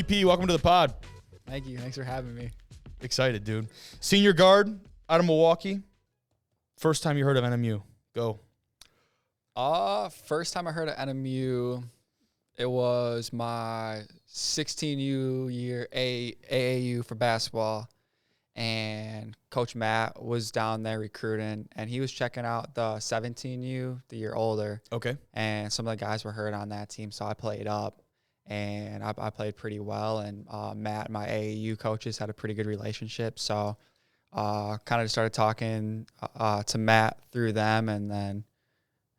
CP, welcome to the pod. Thank you. Thanks for having me. Excited, dude. Senior guard out of Milwaukee. First time you heard of NMU. Go. First time I heard of NMU, it was my 16U year AAU for basketball. And Coach Matt was down there recruiting, and he was checking out the 17U, the year older. Okay. And some of the guys were hurt on that team, so I played up, and I played pretty well. And Matt and my AAU coaches had a pretty good relationship, so kind of just started talking to Matt through them, and then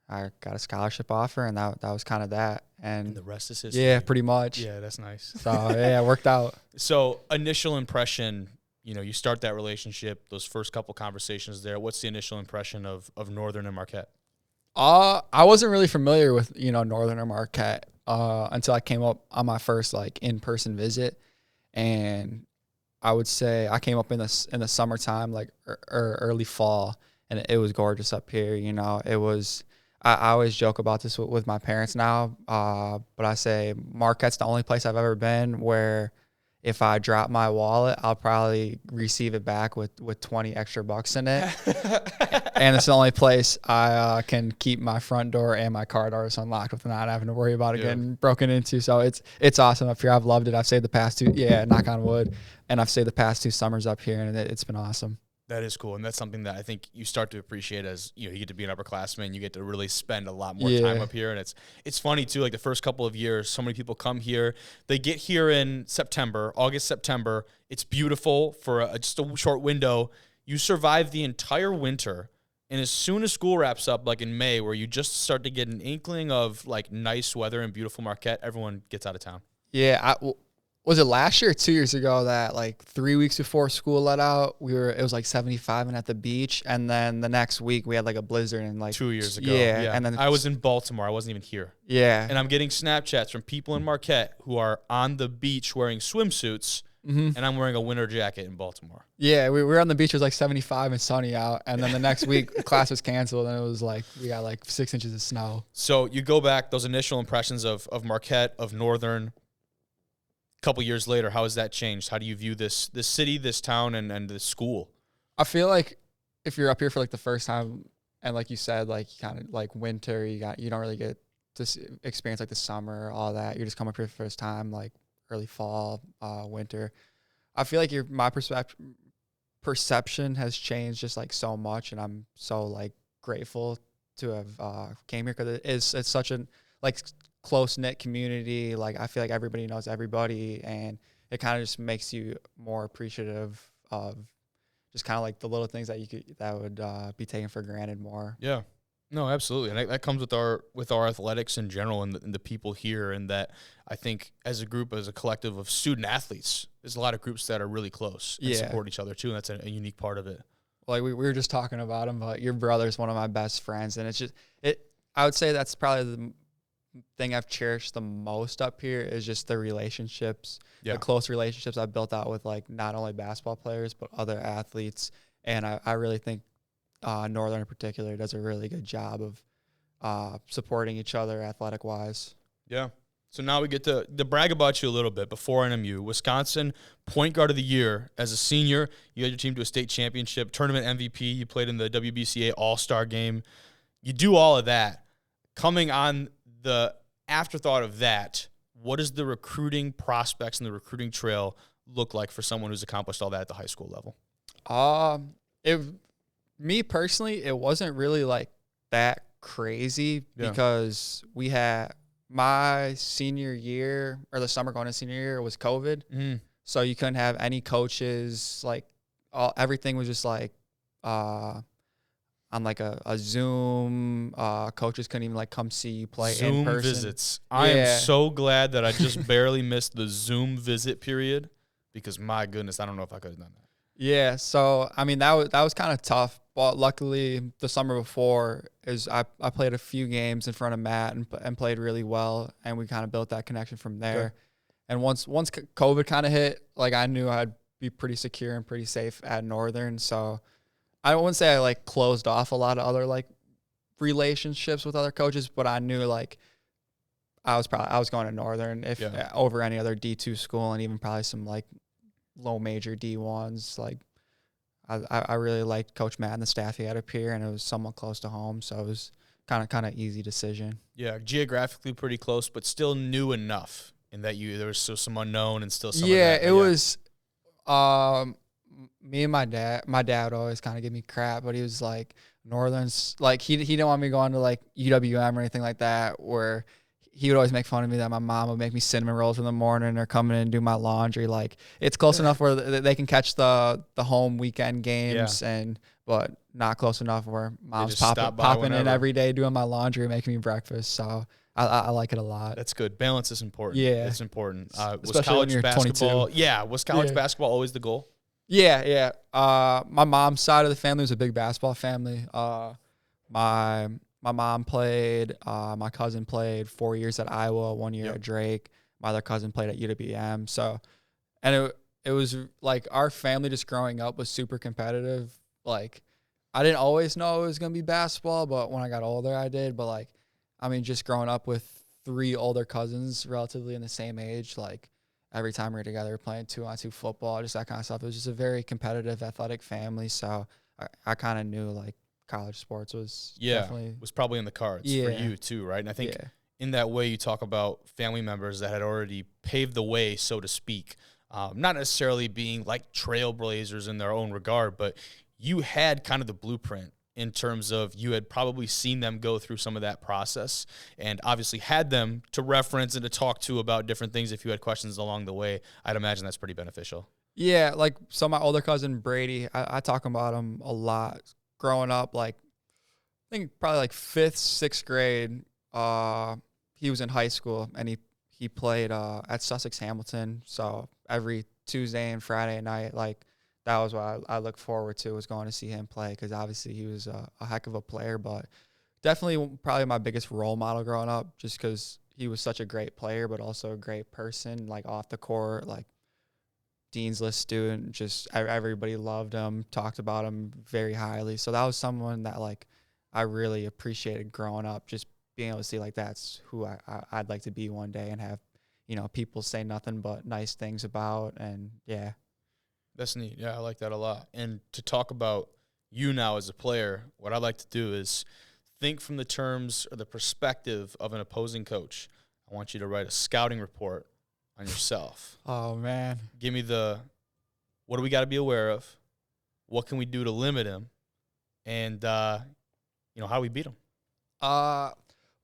I got a scholarship offer, and that was kind of that. And the rest is history. Yeah, pretty much. Yeah, that's nice. So, yeah, it worked out. So, initial impression, you start that relationship, those first couple conversations there. What's the initial impression of Northern and Marquette? I wasn't really familiar with, Northern or Marquette until I came up on my first, in-person visit. And I would say I came up in the summertime, early fall, and it was gorgeous up here. It was – I always joke about this with my parents now, but I say Marquette's the only place I've ever been where if I drop my wallet, I'll probably receive it back with 20 extra bucks in it. And it's the only place I can keep my front door and my car doors unlocked without having to worry about it getting broken into. So it's awesome up here. I've loved it. I've stayed the past two, knock on wood, and I've stayed the past 2 summers up here, and it's been awesome. That is cool, and that's something that I think you start to appreciate as you get to be an upperclassman. You get to really spend a lot more time up here, and it's funny too. Like the first couple of years, so many people come here. They get here in August, September. It's beautiful for just a short window. You survive the entire winter, and as soon as school wraps up, like in May, where you just start to get an inkling of nice weather and beautiful Marquette, everyone gets out of town. Yeah, was it last year or 2 years ago that 3 weeks before school let out, it was 75 and at the beach, and then the next week we had a blizzard and 2 years ago. Yeah. And then I was in Baltimore. I wasn't even here. Yeah. And I'm getting Snapchats from people in Marquette who are on the beach wearing swimsuits, and I'm wearing a winter jacket in Baltimore. Yeah, we were on the beach. It was 75 and sunny out, and then the next week class was canceled, and it was we got 6 inches of snow. So you go back, those initial impressions of Marquette, of Northern. Couple years later, how has that changed? How do you view this city, this town, and this school? I feel like if you're up here for the first time, and like you said, kind of winter, you don't really get to experience the summer, all that. You're just coming up here for the first time, early fall, winter. I feel like my perception has changed just so much, and I'm so grateful to have came here because it's such an close-knit community. I feel like everybody knows everybody, and it kind of just makes you more appreciative of just kind of the little things that would be taken for granted more. Yeah, no, absolutely, and that comes with our athletics in general, and the people here, and that I think as a group, as a collective of student athletes, there's a lot of groups that are really close and support each other too, and that's a unique part of it. We were just talking about him, but your brother's one of my best friends, and it's just I would say that's probably the thing I've cherished the most up here is just the relationships, the close relationships I've built out with not only basketball players but other athletes, and I really think Northern in particular does a really good job of supporting each other athletic wise. Yeah. So now we get to brag about you a little bit before NMU. Wisconsin Point Guard of the Year as a senior. You had your team to a state championship, tournament MVP. You played in the WBCA All-Star game. You do all of that. Coming on the afterthought of that, what does the recruiting prospects and the recruiting trail look like for someone who's accomplished all that at the high school level? Me personally, it wasn't really that crazy because we had my senior year or the summer going into senior year was COVID. So you couldn't have any coaches, everything was just on a Zoom, coaches couldn't even come see you play Zoom in person. Visits. I am so glad that I just barely missed the Zoom visit period because my goodness, I don't know if I could have done that. Yeah, so I mean that was kind of tough, but luckily the summer before I played a few games in front of Matt and played really well, and we kind of built that connection from there. Sure. And once COVID kind of hit, I knew I'd be pretty secure and pretty safe at Northern, so I wouldn't say I closed off a lot of other relationships with other coaches, but I knew I was going to Northern if over any other D2 school, and even probably some like low major D1s. Like I really liked Coach Matt and the staff he had up here, and it was somewhat close to home, so it was kind of easy decision. Yeah, geographically pretty close, but still new enough in that there was still some unknown and still some. Yeah, it was. Me and my dad would always kind of give me crap, but he was like, Northern's like he didn't want me going to like UWM or anything like that, where he would always make fun of me that my mom would make me cinnamon rolls in the morning or come in and do my laundry. Like it's close enough where they can catch the home weekend games, but not close enough where mom's popping in every day doing my laundry, making me breakfast. So I like it a lot. That's good. Balance is important. Yeah, it's important. Was college basketball? 22. Yeah, was college basketball always the goal? Yeah. My mom's side of the family was a big basketball family. My mom played. My cousin played 4 years at Iowa, 1 year at Drake. My other cousin played at UWM. So, and it was like our family just growing up was super competitive. Like, I didn't always know it was gonna be basketball, but when I got older, I did. But like, I mean, just growing up with 3 older cousins, relatively in the same age, like every time we were together, we were playing 2-on-2 football, just that kind of stuff. It was just a very competitive, athletic family. So I kind of knew like college sports was definitely was probably in the cards for you too, right? And I think in that way you talk about family members that had already paved the way, so to speak, not necessarily being like trailblazers in their own regard, but you had kind of the blueprint in terms of you had probably seen them go through some of that process and obviously had them to reference and to talk to about different things if you had questions along the way. I'd imagine that's pretty beneficial. Yeah, like so my older cousin Brady, I talk about him a lot. Growing up, like I think probably like 5th, 6th grade, he was in high school and he played at Sussex Hamilton. So every Tuesday and Friday night, like that was what I look forward to, was going to see him play, because obviously he was a heck of a player, but definitely probably my biggest role model growing up, just because he was such a great player, but also a great person, like off the court, like Dean's List student, just everybody loved him, talked about him very highly. So that was someone that like I really appreciated growing up, just being able to see like that's who I'd like to be one day and have, people say nothing but nice things about. And yeah. That's neat. Yeah, I like that a lot. And to talk about you now as a player, what I'd like to do is think from the terms or the perspective of an opposing coach. I want you to write a scouting report on yourself. Oh, man. Give me what do we got to be aware of? What can we do to limit him? And, how do we beat him? Well,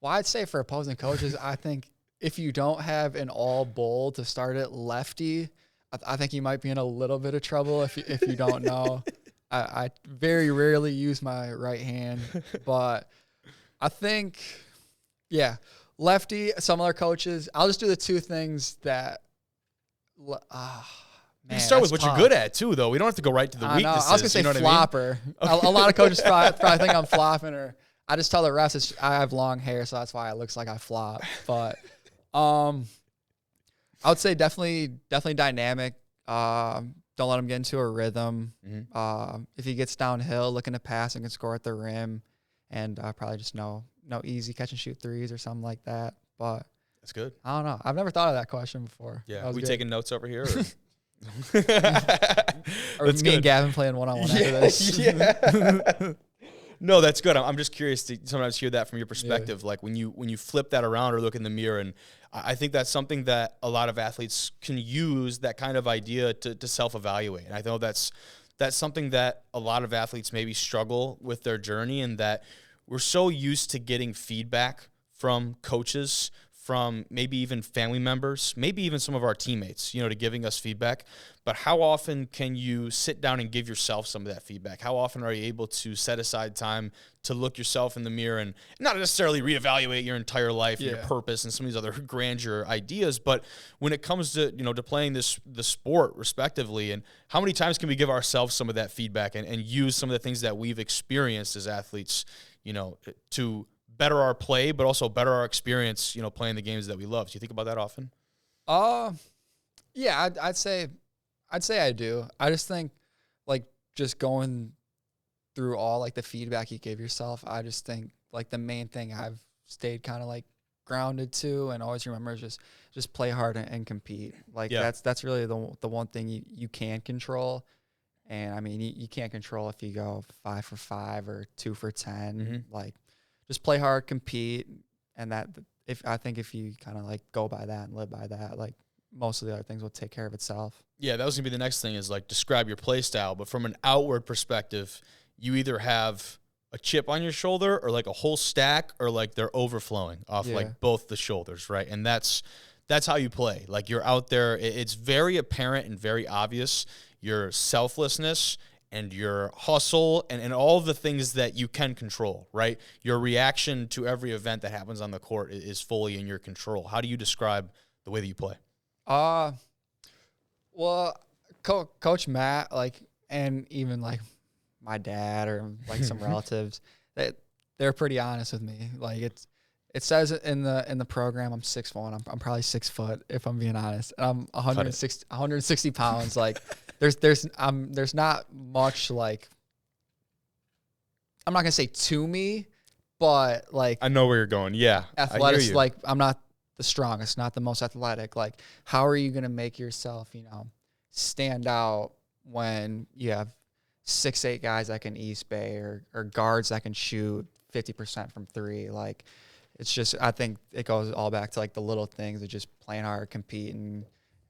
I'd say for opposing coaches, I think if you don't have an all bull to start at lefty, I think you might be in a little bit of trouble if you don't know. I very rarely use my right hand, but I think, lefty, some other coaches, I'll just do the 2 things that you can start with what you're good at, too, though. We don't have to go right to the weaknesses. I was going to say flopper. I mean? A lot of coaches probably think I'm flopping, or I just tell the refs I have long hair, so that's why it looks like I flop. But I would say definitely dynamic. Don't let him get into a rhythm. Mm-hmm. If he gets downhill, looking to pass and can score at the rim, and probably just no easy catch and shoot threes or something like that. But that's good. I don't know. I've never thought of that question before. Yeah, we taking notes over here, or me good. And Gavin playing one-on-one after this. Yeah. No, that's good. I'm just curious to sometimes hear that from your perspective. Like when you flip that around or look in the mirror, and I think that's something that a lot of athletes can use, that kind of idea to self-evaluate. And I know that's something that a lot of athletes maybe struggle with their journey, and that we're so used to getting feedback from coaches, from maybe even family members, maybe even some of our teammates, to giving us feedback. But how often can you sit down and give yourself some of that feedback? How often are you able to set aside time to look yourself in the mirror and not necessarily reevaluate your entire life and your purpose and some of these other grandeur ideas, but when it comes to, to playing the sport respectively, and how many times can we give ourselves some of that feedback and use some of the things that we've experienced as athletes, to better our play, but also better our experience, playing the games that we love? Do you think about that often? Yeah, I'd say I do. I just think, like, just going through all, like, the feedback you give yourself, I just think, like, the main thing I've stayed kind of, like, grounded to and always remember is just play hard and compete. Like that's really the one thing you can control. And I mean, you can't control if you go 5 for 5 or 2 for 10. Mm-hmm. Like, just play hard, compete, and I think if you kind of like go by that and live by that, like most of the other things will take care of itself. Yeah, that was gonna be the next thing is like describe your play style. But from an outward perspective, you either have a chip on your shoulder or like a whole stack or like they're overflowing off like both the shoulders, right? And that's how you play. Like you're out there. It's very apparent and very obvious. Your selflessness and your hustle and all of the things that you can control, right? Your reaction to every event that happens on the court is fully in your control. How do you describe the way that you play? Well, Coach Matt, like, and even like my dad or like some relatives, they're pretty honest with me. Like it says in the program I'm 6'1". I'm probably 6 foot if I'm being honest. I'm 160 pounds. Like there's not much like, I'm not gonna say to me, but like I know where you're going. Yeah, athletics. Like I'm not the strongest, not the most athletic. Like how are you gonna make yourself, stand out when you have 6'8" guys that can East Bay or guards that can shoot 50% from 3? Like it's just, I think it goes all back to like the little things of just playing hard, competing,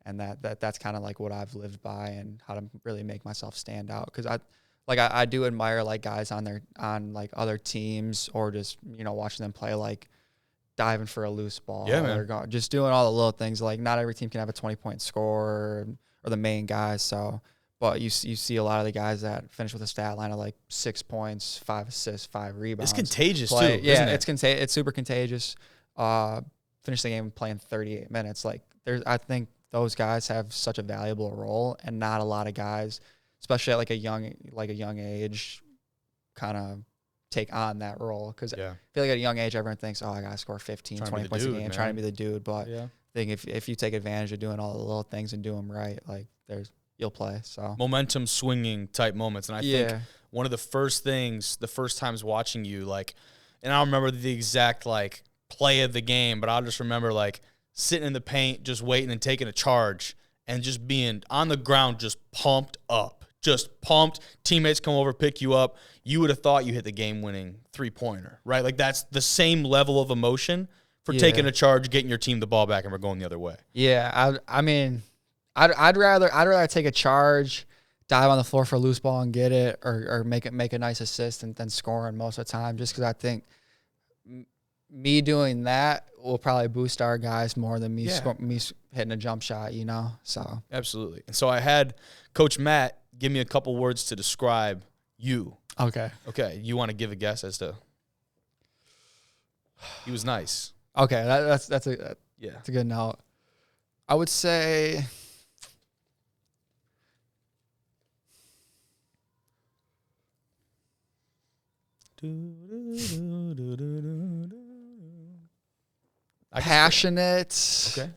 and that's kind of like what I've lived by and how to really make myself stand out. Because I do admire like guys on like other teams or just watching them play, like diving for a loose ball, or just doing all the little things. Like not every team can have a 20-point score or the main guys. So, but you see a lot of the guys that finish with a stat line of like 6 points, 5 assists, 5 rebounds. It's contagious too. Yeah, isn't it? It's super contagious. Finish the game playing 38 minutes. Like I think those guys have such a valuable role, and not a lot of guys, especially at like a young age, kind of take on that role. Because I feel like at a young age, everyone thinks, I gotta score 15, 20 points a game, trying to be the dude. But I think if you take advantage of doing all the little things and do them right, like you'll play. So momentum swinging type moments. And I think one of the first times watching you, like, and I don't remember the exact like play of the game, but I'll just remember like sitting in the paint, just waiting and taking a charge and just being on the ground, just pumped up, just pumped. Teammates come over, pick you up. You would have thought you hit the game-winning 3-pointer, right? Like that's the same level of emotion for taking a charge, getting your team the ball back, and we're going the other way. Yeah, I mean, I'd rather take a charge, dive on the floor for a loose ball and get it, or make a nice assist and then scoring most of the time. Just because I think me doing that will probably boost our guys more than me hitting a jump shot. So absolutely. And so I had Coach Matt give me a couple words to describe you. Okay. You want to give a guess as to? He was nice. Okay, that's a good note. I would say. Passionate. Okay.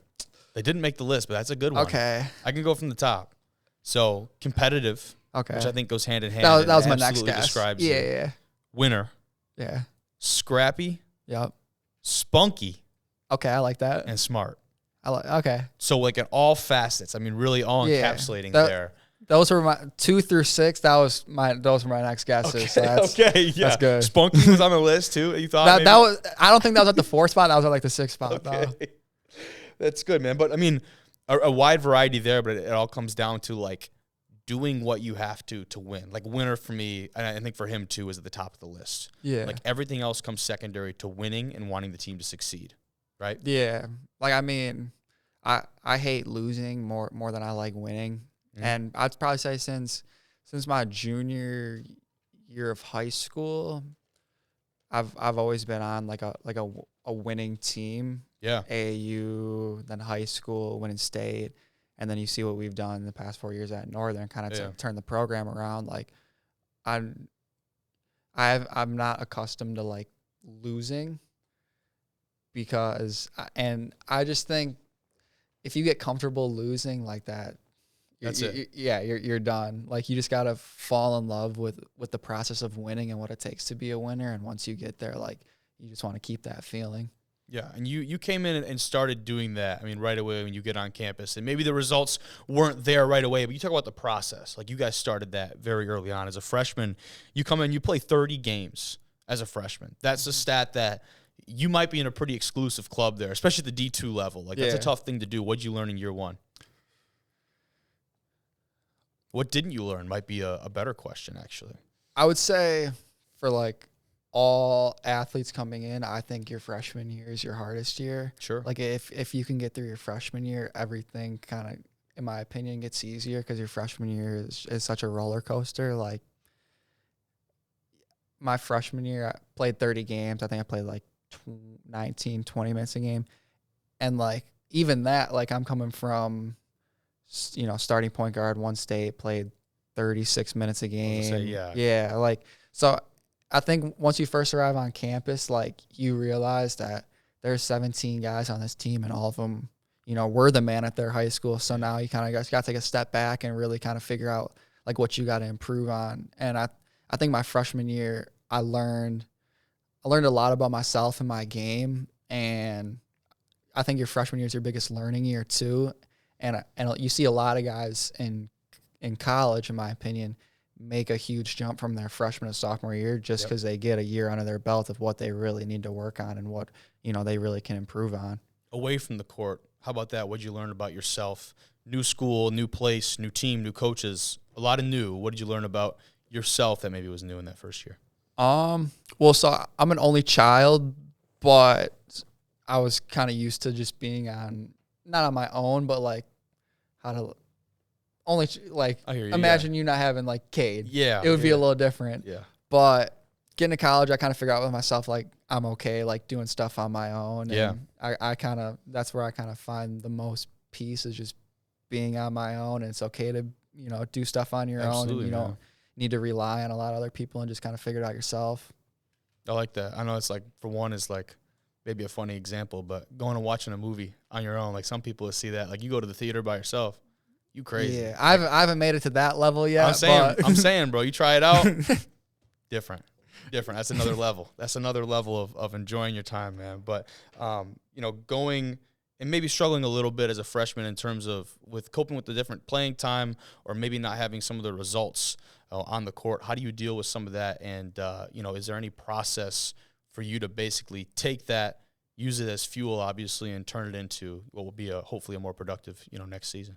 They didn't make the list, but that's a good one. Okay. I can go from the top. So competitive. Okay. Which I think goes hand in hand. That was my next guess. Describes yeah. Winner. Yeah. Scrappy. Yep. Spunky. Okay, I like that. And smart. Okay. So like in all facets. I mean, really all encapsulating there. Those were my 2 through 6. Those were my next guesses. Okay, yeah. That's good. Spunky was on the list too. You thought that was? I don't think that was at the 4th spot. That was at like the 6th spot. Okay. That's good, man. But I mean, a wide variety there. But it all comes down to like doing what you have to win. Like winner for me, and I think for him too, is at the top of the list. Yeah. Like everything else comes secondary to winning and wanting the team to succeed. Right. Yeah. Like I mean, I hate losing more than I like winning. And I'd probably say since my junior year of high school, I've always been on like a winning team. Yeah. AAU, then high school, winning state, and then you see what we've done in the past 4 years at Northern, kind of turn the program around. Like I'm not accustomed to like losing I just think if you get comfortable losing like that. That's it. You're done. Like you just gotta fall in love with the process of winning and what it takes to be a winner. And once you get there, like you just want to keep that feeling. Yeah, and you came in and started doing that. I mean, right away when you get on campus, and maybe the results weren't there right away, but you talk about the process. Like, you guys started that very early on. As a freshman, you come in, you play 30 games as a freshman. That's a stat that you might be in a pretty exclusive club there, especially at the D2 level. Like, that's a tough thing to do. What'd you learn in year one? What didn't you learn might be a better question, actually. I would say for, like, all athletes coming in, I think your freshman year is your hardest year. Sure. Like, if you can get through your freshman year, everything kind of, in my opinion, gets easier because your freshman year is such a roller coaster. Like, my freshman year, I played 30 games. I think I played, like, 19, 20 minutes a game. And, like, even that, like, I'm coming from, you know, starting point guard, one state, played 36 minutes a game. Yeah, like, so I think once you first arrive on campus, like, you realize that there's 17 guys on this team, and all of them, you know, were the man at their high school. So now you kind of got to take a step back and really kind of figure out, like, what you got to improve on. And I think my freshman year, I learned a lot about myself and my game. And I think your freshman year is your biggest learning year too. And you see a lot of guys in college, in my opinion, make a huge jump from their freshman to sophomore year just because they get a year under their belt of what they really need to work on and what, you know, they really can improve on. Away from the court, how about that? What'd you learn about yourself? New school, new place, new team, new coaches, a lot of new. What did you learn about yourself that maybe was new in that first year? Well, so I'm an only child, but I was kind of used to just being not on my own, but, like, how to only, like, imagine you not having, like, Cade. Yeah. It would be a little different. Yeah. But getting to college, I kind of figured out with myself, like, I'm okay, like, doing stuff on my own. Yeah. And I kind of, that's where I kind of find the most peace, is just being on my own. And it's okay to, you know, do stuff on your own. And you don't need to rely on a lot of other people and just kind of figure it out yourself. I like that. I know it's like, for one, is like maybe a funny example, but going and watching a movie on your own, like, some people see that. Like, you go to the theater by yourself. You crazy. Yeah, I haven't made it to that level yet. I'm saying, bro, you try it out. Different. That's another level. That's another level of enjoying your time, man. But, you know, going and maybe struggling a little bit as a freshman in terms of with coping with the different playing time, or maybe not having some of the results on the court. How do you deal with some of that? And, you know, is there any process for you to basically take that, use it as fuel, obviously, and turn it into what will be hopefully a more productive, you know, next season?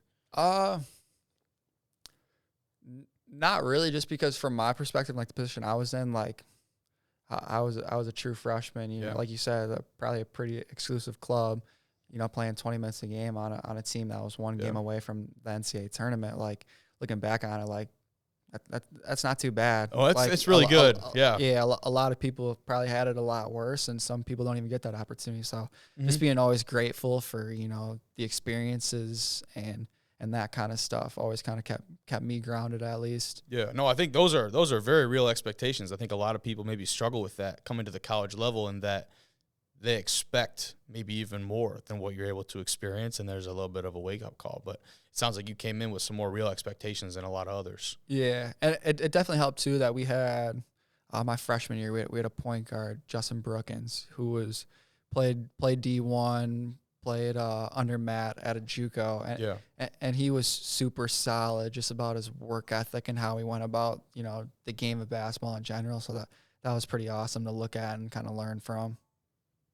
Not really, just because from my perspective, like, the position I was in, like, I was a true freshman, you know, like you said, probably a pretty exclusive club, you know, playing 20 minutes a game on a team that was one game away from the NCAA tournament. Like, looking back on it, like, that's not too bad. Oh, like, it's really good. A lot of people have probably had it a lot worse, and some people don't even get that opportunity. So just being always grateful for, you know, the experiences and that kind of stuff always kind of kept me grounded, at least. Yeah, no, I think those are very real expectations. I think a lot of people maybe struggle with that coming to the college level, and that they expect maybe even more than what you're able to experience, and there's a little bit of a wake-up call. But it sounds like you came in with some more real expectations than a lot of others. Yeah, and it definitely helped, too, that we had my freshman year, we had a point guard, Justin Brookins, who played D1, played under Matt at a JUCO, and he was super solid just about his work ethic and how he went about, you know, the game of basketball in general. So that was pretty awesome to look at and kind of learn from.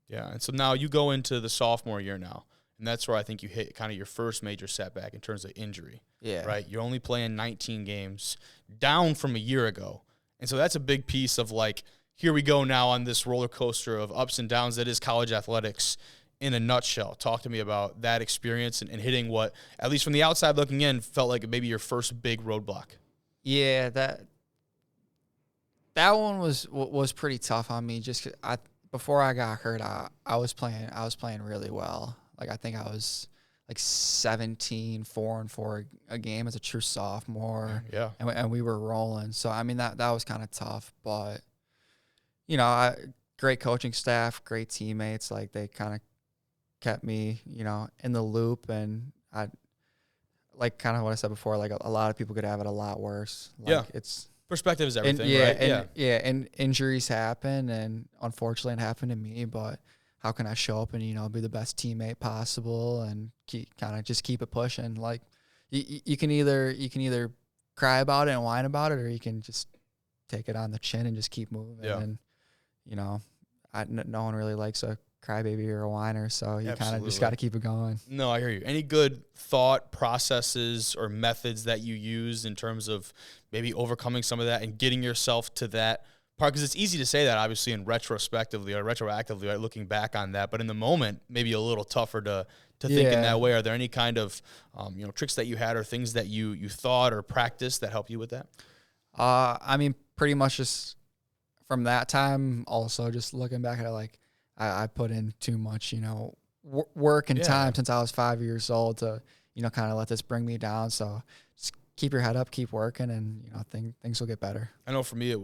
Yeah, and so now you go into the sophomore year now, and that's where I think you hit kind of your first major setback in terms of injury. Yeah. Right? You're only playing 19 games, down from a year ago. And so that's a big piece of, like, here we go now on this roller coaster of ups and downs that is college athletics in a nutshell. Talk to me about that experience and hitting what, at least from the outside looking in, felt like maybe your first big roadblock. Yeah, that one was pretty tough on me. Just 'cause before I got hurt, I was playing really well. Like, I think I was like 17, 4-4 a game as a true sophomore. Yeah. And we were rolling. So, I mean, that was kind of tough. But, you know, great coaching staff, great teammates. Like, they kind of kept me, you know, in the loop. And I, like, kind of what I said before, like, a lot of people could have it a lot worse. Like, it's perspective is everything, right? And injuries happen, and unfortunately it happened to me, but how can I show up and, be the best teammate possible and just keep it pushing. Like you can either cry about it and whine about it, or you can just take it on the chin and just keep moving. Yeah. And, no one really likes a crybaby or a whiner, so you kind of just got to keep it going. No, I hear you. Any good thought processes or methods that you use in terms of maybe overcoming some of that and getting yourself to that part? Because it's easy to say that, obviously, in retrospectively or retroactively, right, looking back on that. But in the moment, maybe a little tougher to think in that way. Are there any kind of tricks that you had or things that you thought or practiced that helped you with that? I mean, pretty much just from that time, also just looking back at it, like I put in too much, work and time since I was 5 years old to, kind of let this bring me down. So just keep your head up, keep working, and, things will get better. I know for me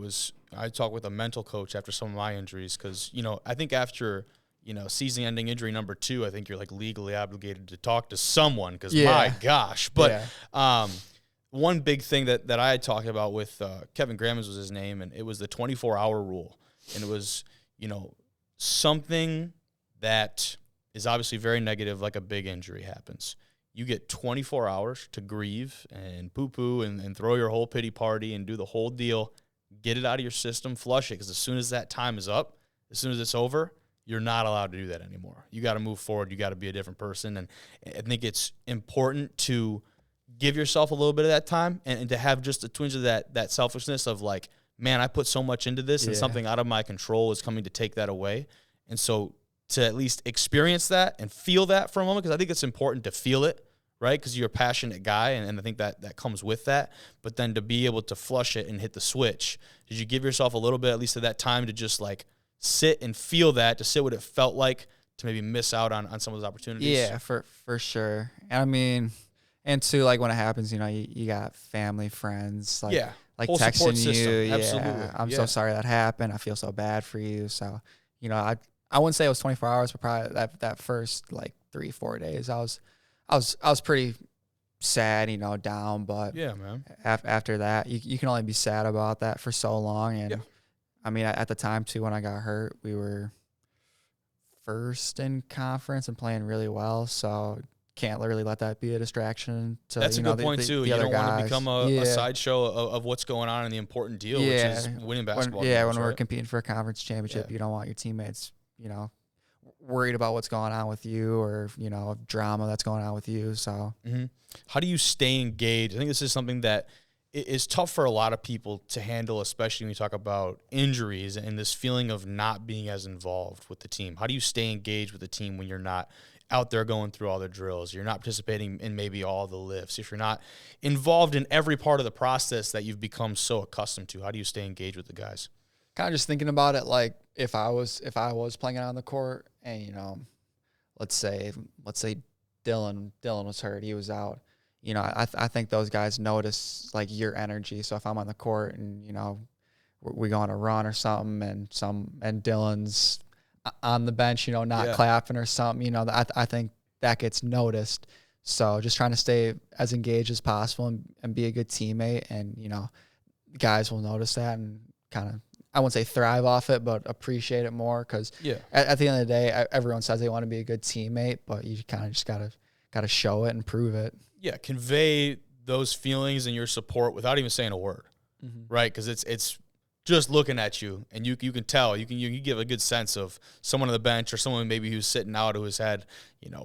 I talked with a mental coach after some of my injuries because, I think after, season-ending injury number 2, I think you're like legally obligated to talk to someone because my gosh. But one big thing that I had talked about with Kevin Grammons was his name, and it was the 24-hour rule. And it was, something that is obviously very negative, like a big injury happens. You get 24 hours to grieve and poo-poo and throw your whole pity party and do the whole deal. Get it out of your system, flush it, because as soon as that time is up, as soon as it's over, you're not allowed to do that anymore. You got to move forward. You got to be a different person. And I think it's important to give yourself a little bit of that time and to have just a twinge of that selfishness of like, man, I put so much into this and something out of my control is coming to take that away. And so to at least experience that and feel that for a moment, because I think it's important to feel it, right? Because you're a passionate guy, and I think that comes with that. But then to be able to flush it and hit the switch, did you give yourself a little bit, at least of that time, to just like sit and feel that, to sit what it felt like, to maybe miss out on some of those opportunities? Yeah, for sure. I mean, and too, like when it happens, you got family, friends, like whole texting you. System. Absolutely. I'm so sorry that happened. I feel so bad for you. So, I wouldn't say it was 24 hours, but probably that first like 3-4 days, I was pretty sad, down. But yeah, man. After that, you can only be sad about that for so long. And I mean, at the time too, when I got hurt, we were first in conference and playing really well. So can't really let that be a distraction to that's a good point too. You don't want to become a sideshow of what's going on in the important deal, which is winning basketball games, when we're competing for a conference championship, you don't want your teammates worried about what's going on with you or drama that's going on with you. So how do you stay engaged? I think this is something that is tough for a lot of people to handle, especially when you talk about injuries and this feeling of not being as involved with the team. How do you stay engaged with the team when you're not out there going through all the drills, you're not participating in maybe all the lifts, if you're not involved in every part of the process that you've become so accustomed to? How do you stay engaged with the guys? Kind of just thinking about it, like if I was playing on the court and let's say Dylan was hurt, he was out. I think those guys notice like your energy. So if I'm on the court and we go on a run or something, and Dylan's on the bench, not clapping or something, I think that gets noticed. So just trying to stay as engaged as possible and be a good teammate, and guys will notice that and kind of, I wouldn't say thrive off it, but appreciate it more, because at the end of the day, everyone says they want to be a good teammate, but you kind of just gotta show it and prove it. Yeah, convey those feelings and your support without even saying a word, right? Because it's just looking at you, and you can tell, you give a good sense of someone on the bench or someone maybe who's sitting out who has had,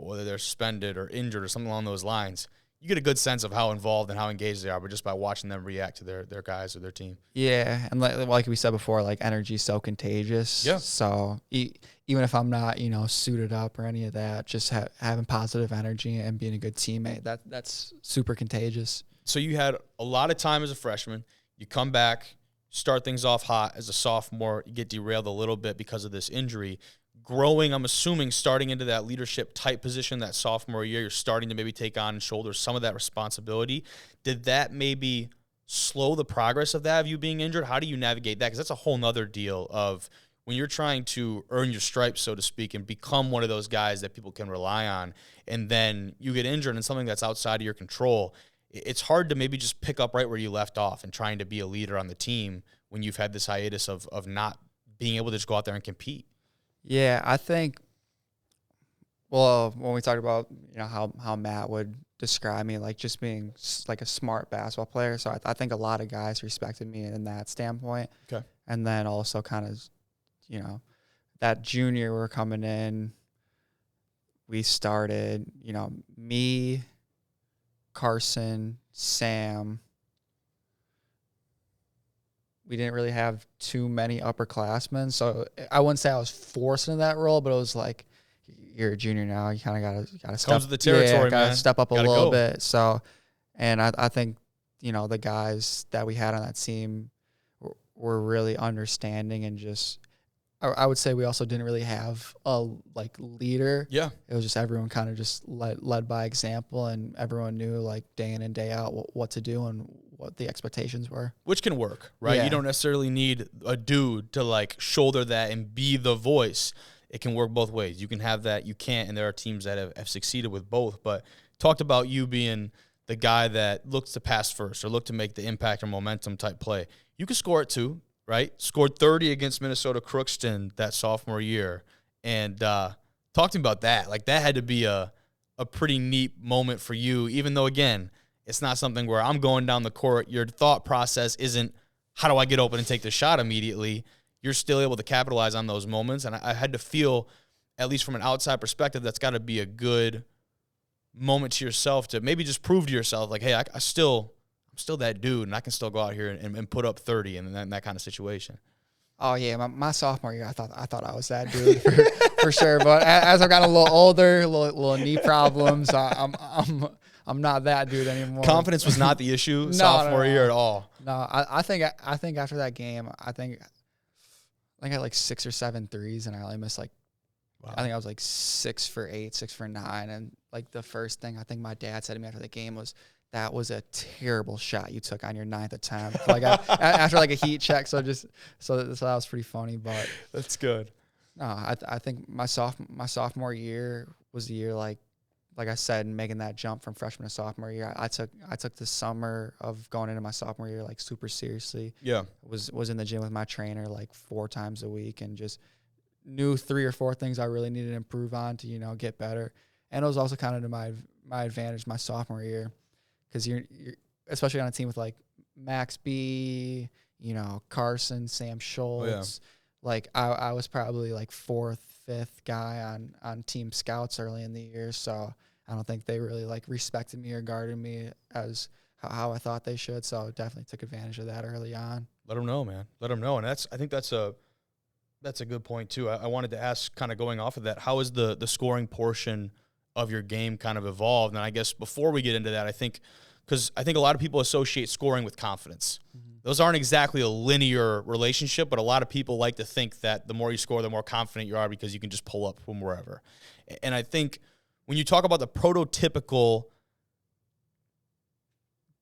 whether they're suspended or injured or something along those lines. You get a good sense of how involved and how engaged they are, but just by watching them react to their guys or their team. Yeah, and like we said before, like energy is so contagious. Yeah. So even if I'm not, suited up or any of that, just having positive energy and being a good teammate, that's super contagious. So you had a lot of time as a freshman. You come back, start things off hot. As a sophomore, you get derailed a little bit because of this injury. Growing, I'm assuming, starting into that leadership type position that sophomore year, you're starting to maybe take on and shoulder some of that responsibility. Did that maybe slow the progress of you being injured? How do you navigate that? Because that's a whole nother deal of when you're trying to earn your stripes, so to speak, and become one of those guys that people can rely on, and then you get injured in something that's outside of your control. It's hard to maybe just pick up right where you left off and trying to be a leader on the team when you've had this hiatus of not being able to just go out there and compete. Yeah, I think Well, when we talked about, how Matt would describe me, like just being like a smart basketball player. So I think a lot of guys respected me in that standpoint. Okay. And then also kind of, that junior we're coming in, we started, me, Carson, Sam. We didn't really have too many upperclassmen. So I wouldn't say I was forced into that role, but it was like, you're a junior now. You kind of gotta step. Comes with the territory, gotta man. step up a Gotta little go. bit. So, and I think the guys that we had on that team were really understanding and just. I would say we also didn't really have a leader. Yeah. It was just everyone kind of just led by example, and everyone knew like day in and day out what to do and what the expectations were. Which can work, right? Yeah. You don't necessarily need a dude to like shoulder that and be the voice. It can work both ways. You can have that, you can't, and there are teams that have succeeded with both. But talked about you being the guy that looks to pass first or look to make the impact or momentum type play. You can score it too, right? Scored 30 against Minnesota Crookston that sophomore year. And talk to me about that. Like that had to be a pretty neat moment for you, even though, again, it's not something where I'm going down the court. Your thought process isn't, how do I get open and take the shot immediately? You're still able to capitalize on those moments. And I had to feel, at least from an outside perspective, that's got to be a good moment to yourself to maybe just prove to yourself, like, hey, I'm still that dude, and I can still go out here and put up 30 in that kind of situation. Oh yeah, my sophomore year, I thought I was that dude for sure. But as I got a little older, little knee problems, I'm not that dude anymore. Confidence was not the issue sophomore year at all. No, I think after that game, I think I had like 6 or 7 threes, and I only missed like, wow. I think I was like 6 for 8, 6 for 9, and like the first thing I think my dad said to me after the game was, "That was a terrible shot you took on your 9th attempt." Like after like a heat check, so that was pretty funny. But that's good. No, I think my sophomore year was the year like I said, making that jump from freshman to sophomore year. I took the summer of going into my sophomore year like super seriously. Yeah, was in the gym with my trainer like 4 times a week and just knew 3 or 4 things I really needed to improve on to get better. And it was also kind of to my advantage my sophomore year, because you're especially on a team with like Max B, Carson, Sam Schultz. Oh, yeah. Like I was probably like 4th, 5th guy on team scouts early in the year, so I don't think they really like respected me or guarded me as how I thought they should. So definitely took advantage of that early on. Let them know, man. Let them know, and I think that's a good point too. I wanted to ask, kind of going off of that, how has the scoring portion of your game kind of evolved? And I guess before we get into that, because I think a lot of people associate scoring with confidence. Mm-hmm. Those aren't exactly a linear relationship, but a lot of people like to think that the more you score, the more confident you are because you can just pull up from wherever. And I think when you talk about the prototypical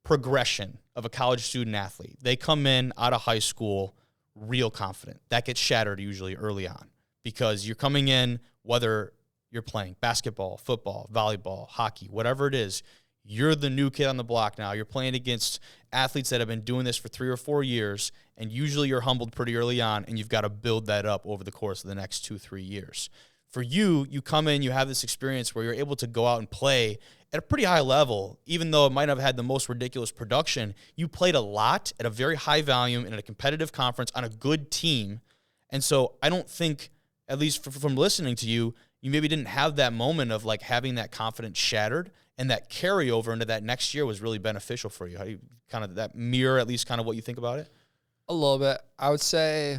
progression of a college student athlete, they come in out of high school real confident. That gets shattered usually early on because you're coming in, whether you're playing basketball, football, volleyball, hockey, whatever it is, you're the new kid on the block now. You're playing against athletes that have been doing this for 3 or 4 years, and usually you're humbled pretty early on, and you've got to build that up over the course of the next 2-3 years. For you come in, you have this experience where you're able to go out and play at a pretty high level, even though it might have had the most ridiculous production. You played a lot at a very high volume in a competitive conference on a good team. And so I don't think, at least from listening to you, you maybe didn't have that moment of like having that confidence shattered, and that carryover into that next year was really beneficial for you. How do you kind of that mirror at least kind of what you think about it? A little bit. I would say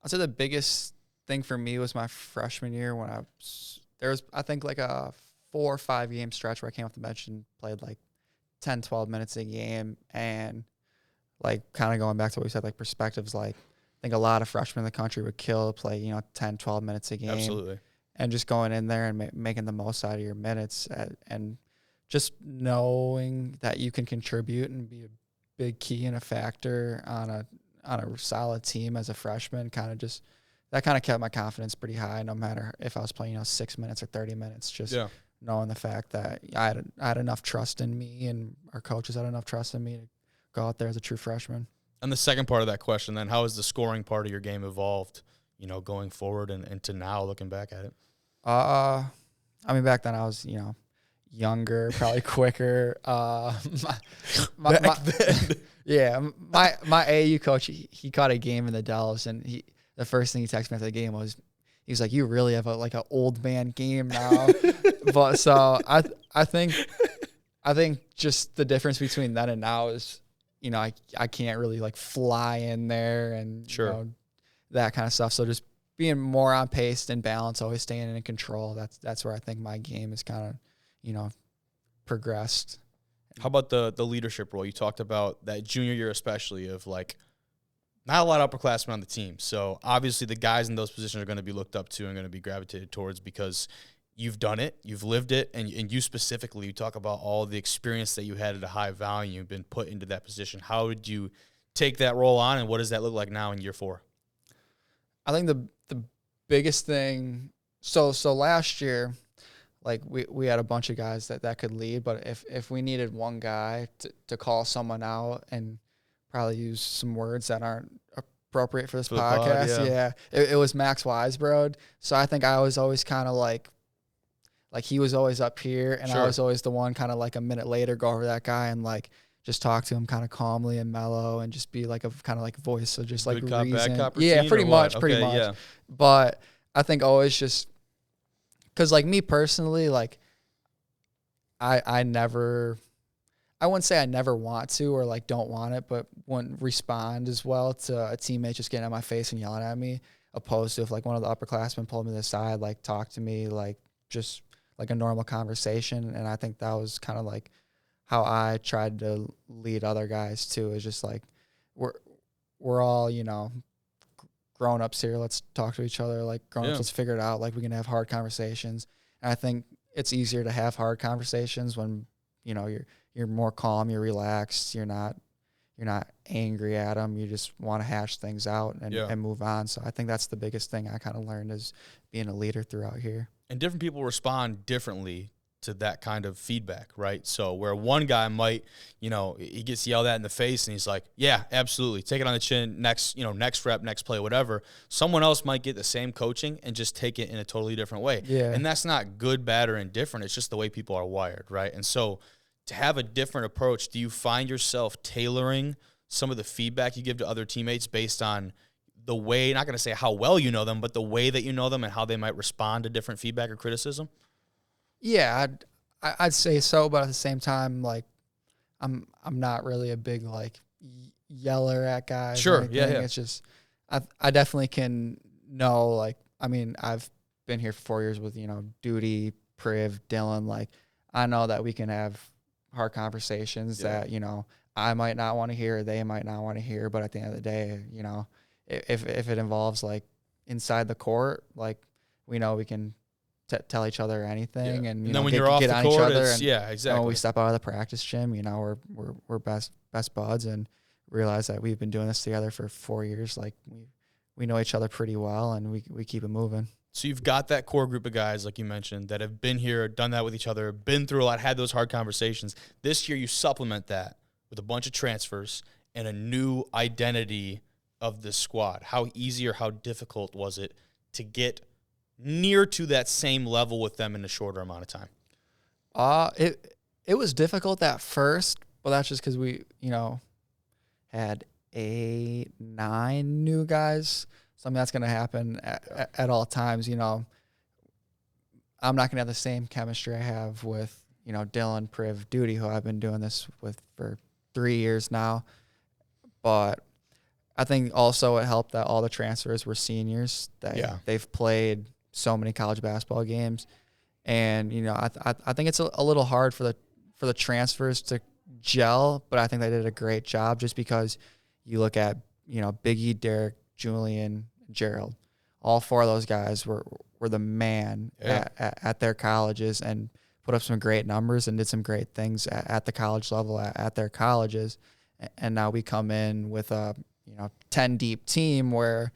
the biggest thing for me was my freshman year when there was I think like a 4 or 5 game stretch where I came off the bench and played like 10, 12 minutes a game. And like kind of going back to what we said, like perspectives, like I think a lot of freshmen in the country would kill to play, 10, 12 minutes a game. Absolutely. And just going in there and making the most out of your minutes and just knowing that you can contribute and be a big key and a factor on a solid team as a freshman kind of kept my confidence pretty high, no matter if I was playing 6 minutes or 30 minutes. Just knowing the fact that I had enough trust in me and our coaches had enough trust in me to go out there as a true freshman. And the second part of that question then, how has the scoring part of your game evolved, going forward and to now looking back at it? I mean, back then I was, younger, probably quicker. Back then. Yeah, my AAU coach, he caught a game in the Dells, and the first thing he texted me after the game was, he was like, "You really have an old man game now." But so I think just the difference between then and now is, I can't really fly in there and Sure. that kind of stuff. So just being more on pace and balance, always staying in control. That's where I think my game is kind of, progressed. How about the leadership role? You talked about that junior year, especially of not a lot of upperclassmen on the team. So obviously the guys in those positions are going to be looked up to and going to be gravitated towards because you've done it, you've lived it, and you specifically, you talk about all the experience that you had at a high value, you've been put into that position. How did you take that role on, and what does that look like now in year 4? I think the biggest thing, so last year, we had a bunch of guys that could lead, but if we needed one guy to call someone out and probably use some words that aren't appropriate for this podcast, it was Max Weisbrod. So I think I was always kind of like he was always up here, and Sure. I was always the one kind of a minute later go over that guy and just talk to him kind of calmly and mellow and just be a kind of voice. So just Good cop, reason. bad cop Yeah, routine, pretty or much, what? pretty Okay, much. yeah. But I think always just because me personally, I never, I wouldn't say I never want to or don't want it, but wouldn't respond as well to a teammate just getting on my face and yelling at me, opposed to if one of the upperclassmen pulled me to the side, talk to me, just a normal conversation. And I think that was kind of how I tried to lead other guys too, is just we're all, grown-ups here. Let's talk to each other grown-ups. Let's figure it out. We can have hard conversations. And I think it's easier to have hard conversations when, you're more calm, you're relaxed, you're not angry at them. You just want to hash things out and move on. So I think that's the biggest thing I kind of learned is being a leader throughout here. And different people respond differently to that kind of feedback, right? So where one guy might, he gets yelled at in the face and he's like, yeah, absolutely, take it on the chin, next rep, next play, whatever. Someone else might get the same coaching and just take it in a totally different way. Yeah. And that's not good, bad, or indifferent. It's just the way people are wired, right? And so to have a different approach, do you find yourself tailoring some of the feedback you give to other teammates based on the way, not going to say how well you know them, but the way that you know them and how they might respond to different feedback or criticism? Yeah, I'd say so, but at the same time, I'm not really a big yeller at guys. Sure, yeah. It's just I definitely can know I mean, I've been here for 4 years with Duty, Priv, Dylan. I know that we can have hard conversations that I might not want to hear, they might not want to hear, but at the end of the day, if it involves inside the court, we know we can tell each other anything, and then when you're off the court, each other, and exactly. When we step out of the practice gym, we're best buds, and realize that we've been doing this together for 4 years. We know each other pretty well, and we keep it moving. So you've got that core group of guys, like you mentioned, that have been here, done that with each other, been through a lot, had those hard conversations. This year you supplement that with a bunch of transfers and a new identity of the squad. How easy or how difficult was it to get near to that same level with them in a shorter amount of time? It was difficult at first, but that's just because we, had 8, 9 new guys. So I mean, that's going to happen at all times. I'm not going to have the same chemistry I have with, Dylan, Priv, Duty, who I've been doing this with for 3 years now. But I think also it helped that all the transfers were seniors. They've played so many college basketball games, and I think it's a little hard for the transfers to gel, but I think they did a great job just because you look at Biggie, Derek, Julian, Gerald, all 4 of those guys were the man at their colleges and put up some great numbers and did some great things at the college level at their colleges, and now we come in with a 10 deep team where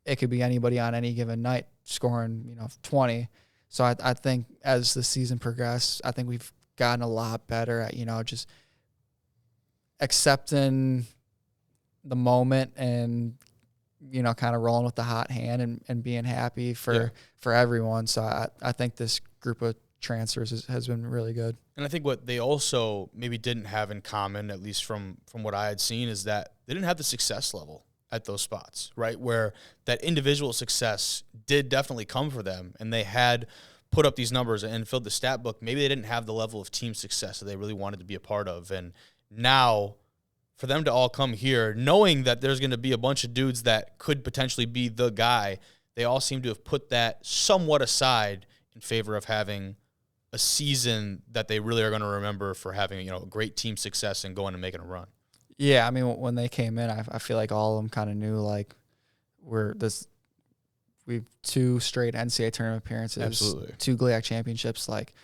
it could be anybody on any given night scoring 20. So I think as the season progressed, I think we've gotten a lot better at just accepting the moment and kind of rolling with the hot hand and being happy for everyone. So I think this group of transfers has been really good. And I think what they also maybe didn't have in common, at least from what I had seen, is that they didn't have the success level at those spots, right? Where that individual success did definitely come for them, and they had put up these numbers and filled the stat book. Maybe they didn't have the level of team success that they really wanted to be a part of. And now for them to all come here, knowing that there's going to be a bunch of dudes that could potentially be the guy, they all seem to have put that somewhat aside in favor of having a season that they really are going to remember for having, great team success and going and making a run. Yeah, I mean, when they came in, I feel like all of them kind of knew, like, we've 2 straight NCAA tournament appearances, absolutely, 2 GLIAC championships. Like,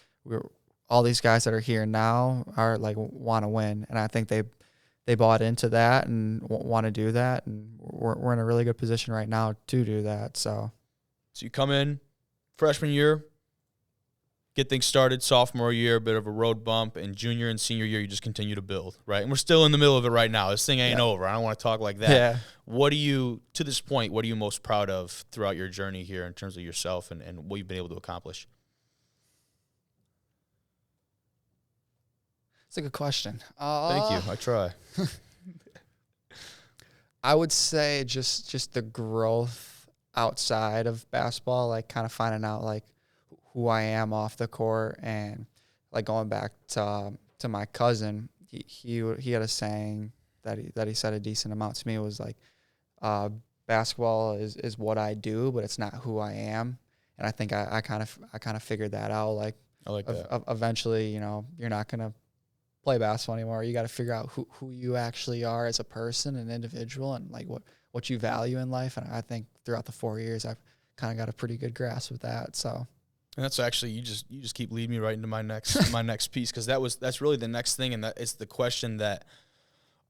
all these guys that are here now are like want to win, and I think they bought into that and want to do that, and we're in a really good position right now to do that. So you come in freshman year, get things started, sophomore year, a bit of a road bump, and junior and senior year, you just continue to build, right? And we're still in the middle of it right now. This thing ain't over. I don't want to talk like that. Yeah. To this point, what are you most proud of throughout your journey here in terms of yourself and what you've been able to accomplish? It's a good question. Thank you. I try. I would say just the growth outside of basketball, like kind of finding out like who I am off the court, and like going back to my cousin, he had a saying that he said a decent amount to me. It was like, basketball is what I do, but it's not who I am. And I think I kind of figured that out. Like, I like that. Eventually, you're not gonna play basketball anymore. You got to figure out who you actually are as a person, an individual, and like what you value in life. And I think throughout the 4 years, I've kind of got a pretty good grasp of that. So. And that's actually, you just keep leading me right into my next piece, because that's really the next thing, and that it's the question that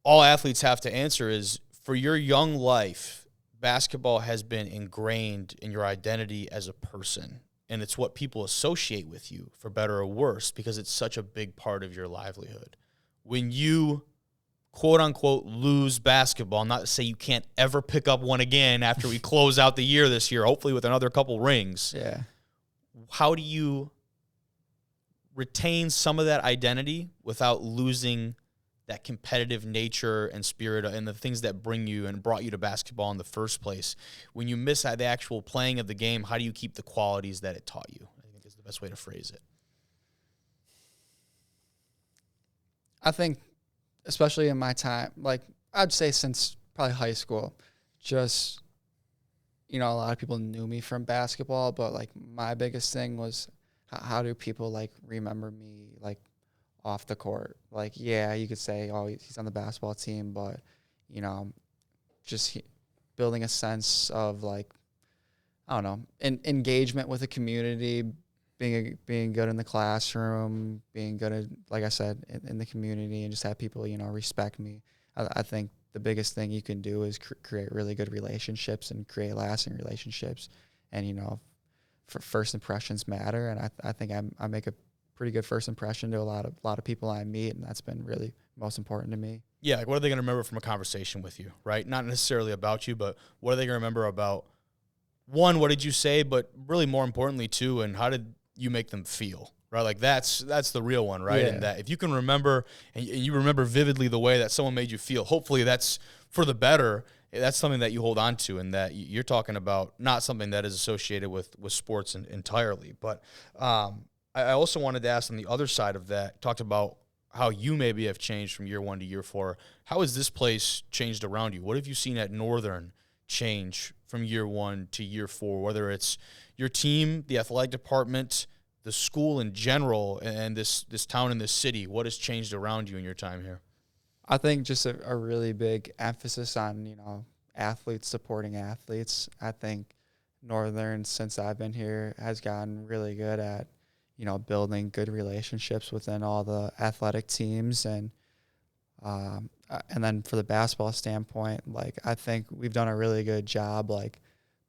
all athletes have to answer is, for your young life, basketball has been ingrained in your identity as a person, and it's what people associate with you, for better or worse, because it's such a big part of your livelihood. When you, quote unquote, lose basketball, not to say you can't ever pick up one again after we close out the year this year, hopefully with another couple rings. Yeah. How do you retain some of that identity without losing that competitive nature and spirit and the things that bring you and brought you to basketball in the first place? When you miss the actual playing of the game, how do you keep the qualities that it taught you? I think is the best way to phrase it. I think, especially in my time, like I'd say since probably high school, just, a lot of people knew me from basketball, but like my biggest thing was how do people like remember me like off the court? Like, yeah, you could say, oh, he's on the basketball team, but, building a sense of like, I don't know, engagement with the community, being good in the classroom, being good at, like I said, in the community, and just have people, respect me. I think the biggest thing you can do is create really good relationships and create lasting relationships. And, for first impressions matter. And I think I make a pretty good first impression to a lot of people I meet, and that's been really most important to me. Yeah, like what are they going to remember from a conversation with you, right? Not necessarily about you, but what are they going to remember about, one, what did you say, but really more importantly, too, and how did you make them feel, right? Like that's the real one, right? Yeah. And that if you can remember, and you remember vividly the way that someone made you feel, hopefully that's for the better. That's something that you hold on to, and that you're talking about, not something that is associated with sports entirely. But I also wanted to ask on the other side of that, talked about how you maybe have changed from year 1 to year 4. How has this place changed around you? What have you seen at Northern change from year 1 to year 4, whether it's your team, the athletic department, the school in general, and this town and this city? What has changed around you in your time here? I think just a really big emphasis on, athletes supporting athletes. I think Northern, since I've been here, has gotten really good at, building good relationships within all the athletic teams. And then for the basketball standpoint, like I think we've done a really good job, like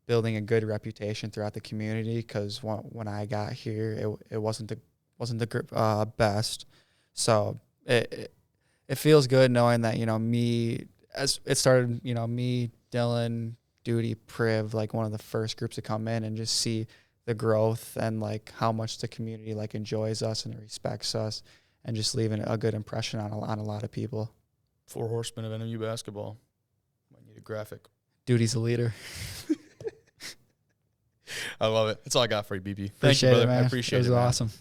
building a good reputation throughout the community. Because when I got here, it wasn't the best. So it feels good knowing that, me, as it started, me, Dylan, Duty, Priv, like one of the first groups to come in and just see the growth and like how much the community like enjoys us and respects us, and just leaving a good impression on a lot of people. 4 horsemen of NMU basketball. Might need a graphic. Duty's a leader. I love it. That's all I got for you, BB. Thank Appreciate you, brother. it, man. I appreciate it. It was awesome.